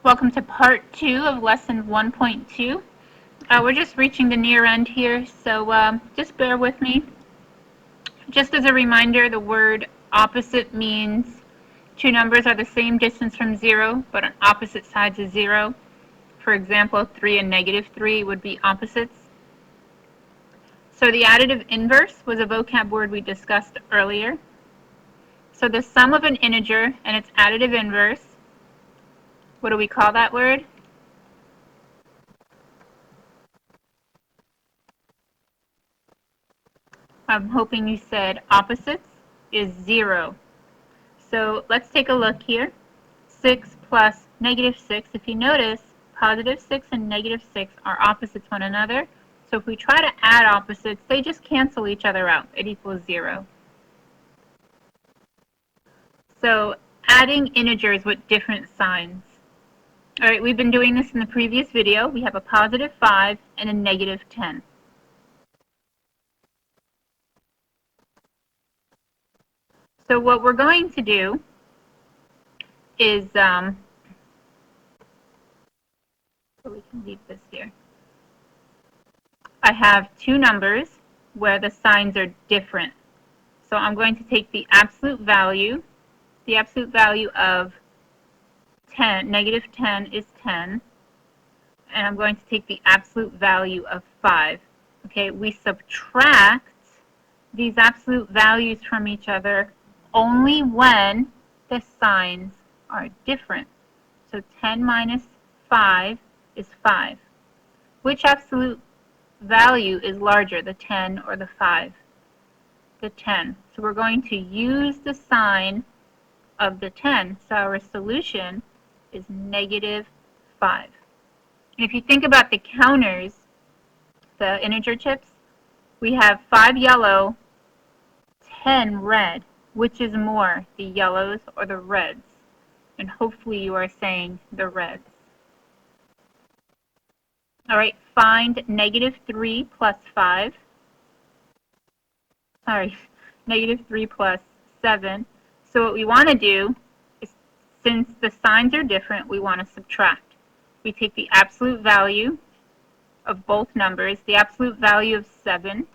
Welcome to part 2 of lesson 1.2. We're just reaching the near end here, so just bear with me. Just as a reminder, the word opposite means two numbers are the same distance from 0, but on opposite sides of 0. For example, 3 and -3 would be opposites. So the additive inverse was a vocab word we discussed earlier. So the sum of an integer and its additive inverse, what do we call that word? I'm hoping you said opposites is 0. So let's take a look here. 6 plus -6. If you notice, +6 and -6 are opposites one another. So if we try to add opposites, they just cancel each other out. It equals 0. So adding integers with different signs. All right, we've been doing this in the previous video. We have a +5 and a -10. So what we're going to do is, so we can leave this here. I have two numbers where the signs are different. So I'm going to take the absolute value of 10, -10 is 10, and I'm going to take the absolute value of 5. Okay, we subtract these absolute values from each other only when the signs are different. So 10 minus 5 is 5. Which absolute value is larger, the 10 or the 5? The 10. So we're going to use the sign of the 10. So our solution is -5. And if you think about the counters, the integer chips, we have 5 yellow, 10 red. Which is more, the yellows or the reds? And hopefully you are saying the reds. All right, find -3 plus 5. Sorry, -3 plus 7. So what we want to do is, since the signs are different, we want to subtract. We take the absolute value of both numbers. The absolute value of 7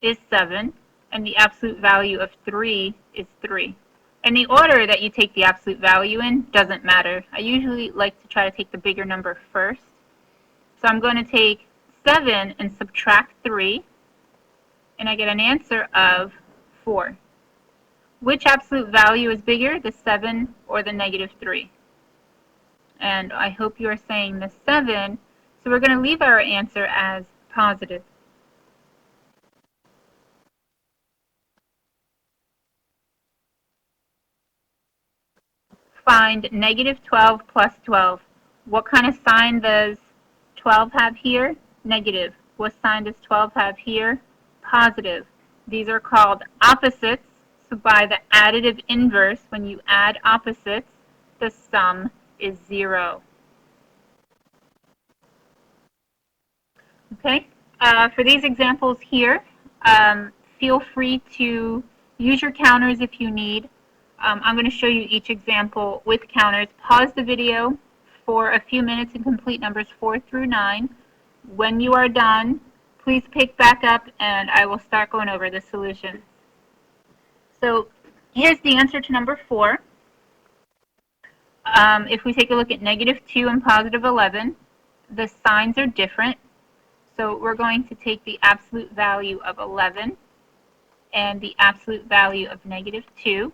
is 7, and the absolute value of 3 is 3. And the order that you take the absolute value in doesn't matter. I usually like to try to take the bigger number first. So I'm going to take 7 and subtract 3, and I get an answer of 4. Which absolute value is bigger, the 7 or the -3? And I hope you are saying the 7, so we're going to leave our answer as positive. Find -12 plus 12. What kind of sign does 12 have here? Negative. What sign does 12 have here? Positive. These are called opposites. So by the additive inverse, when you add opposites, the sum is 0. Okay. For these examples here, feel free to use your counters if you need. I'm going to show you each example with counters. Pause the video for a few minutes and complete numbers 4 through 9. When you are done, please pick back up and I will start going over the solution. So here's the answer to number 4. If we take a look at -2 and +11, the signs are different. So we're going to take the absolute value of 11 and the absolute value of -2.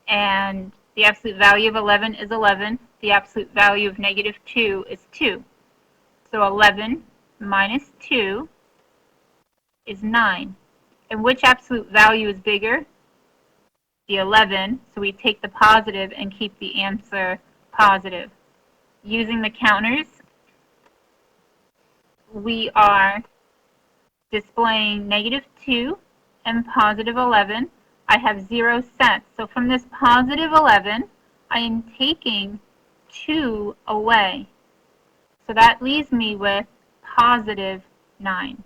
And the absolute value of 11 is 11. The absolute value of -2 is 2. So 11 minus 2 is 9. And which absolute value is bigger? The 11. So we take the positive and keep the answer positive. Using the counters, we are displaying -2 and +11. I have 0 set. So from this +11, I am taking 2 away. So that leaves me with +9.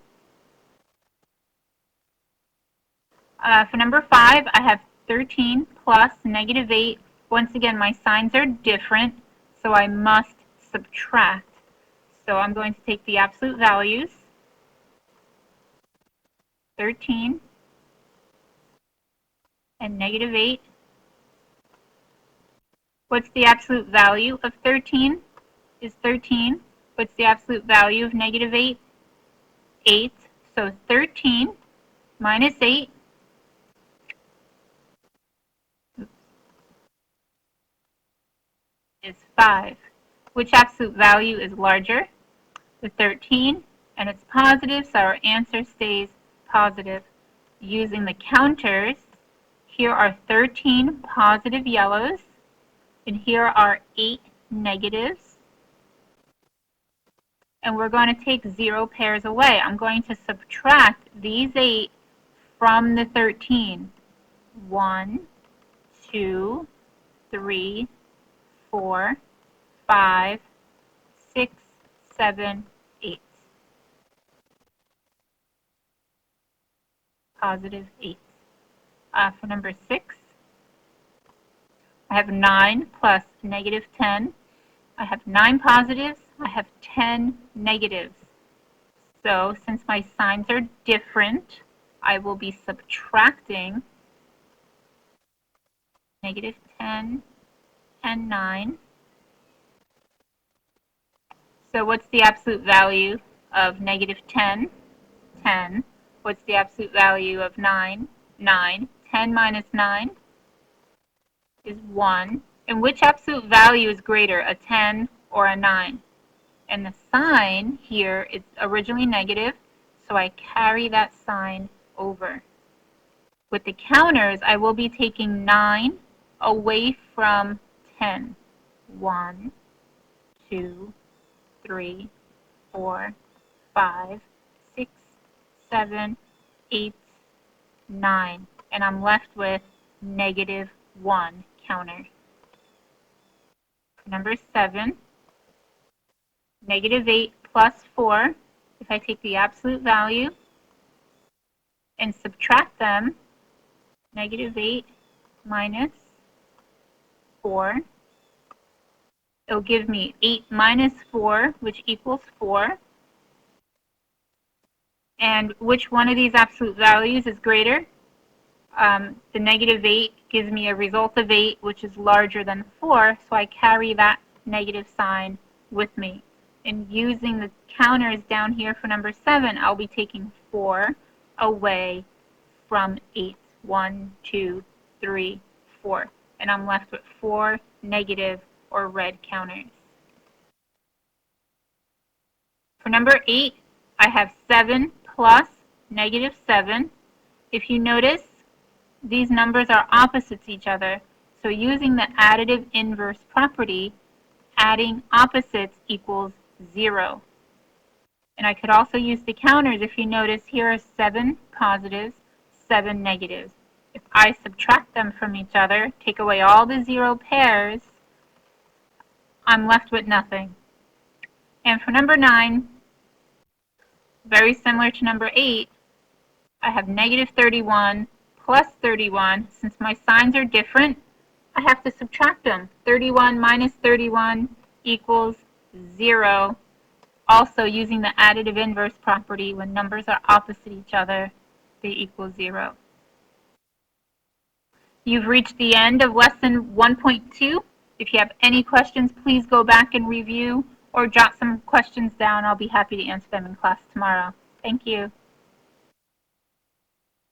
For number 5, I have 13 plus -8 Once again, my signs are different, so I must subtract. So I'm going to take the absolute values, 13 and negative 8. What's the absolute value of 13? Is 13. What's the absolute value of negative 8? 8. So 13 minus 8 is 5. Which absolute value is larger? The 13, and it's positive, so our answer stays positive. Using the counters, here are 13 positive yellows, and here are 8 negatives. And we're going to take 0 pairs away. I'm going to subtract these 8 from the 13. 1, 2, 3, 4, 5, 6, 7, 8. Positive 8. For number 6, I have 9 plus negative 10. I have 9 positives. I have 10 negatives. So since my signs are different, I will be subtracting negative 10 and 9. So what's the absolute value of negative 10? 10. What's the absolute value of 9? 9. 10 minus 9 is 1. And which absolute value is greater, a 10 or a 9? And the sign here is originally negative, so I carry that sign over. With the counters, I will be taking 9 away from 10. 1, 2, 3, 4, 5, 6, 7, 8, 9. And I'm left with negative 1 counter. Number 7, negative 8 plus 4. If I take the absolute value and subtract them, negative 8 minus 4, it'll give me 8 minus 4, which equals 4. And which one of these absolute values is greater? The negative 8 gives me a result of 8, which is larger than 4, so I carry that negative sign with me. And using the counters down here for number 7, I'll be taking 4 away from 8. 1, 2, 3, 4. And I'm left with 4 negative or red counters. For number 8, I have 7 plus negative 7. If you notice, these numbers are opposites each other. So using the additive inverse property, adding opposites equals 0. And I could also use the counters. If you notice, here are 7 positives, 7 negatives. If I subtract them from each other, take away all the 0 pairs, I'm left with nothing. And for number 9, very similar to number 8, I have negative 31 plus 31. Since my signs are different, I have to subtract them. 31 minus 31 equals 0. Also, using the additive inverse property, when numbers are opposite each other, they equal 0. You've reached the end of lesson 1.2. If you have any questions, please go back and review or jot some questions down. I'll be happy to answer them in class tomorrow. Thank you.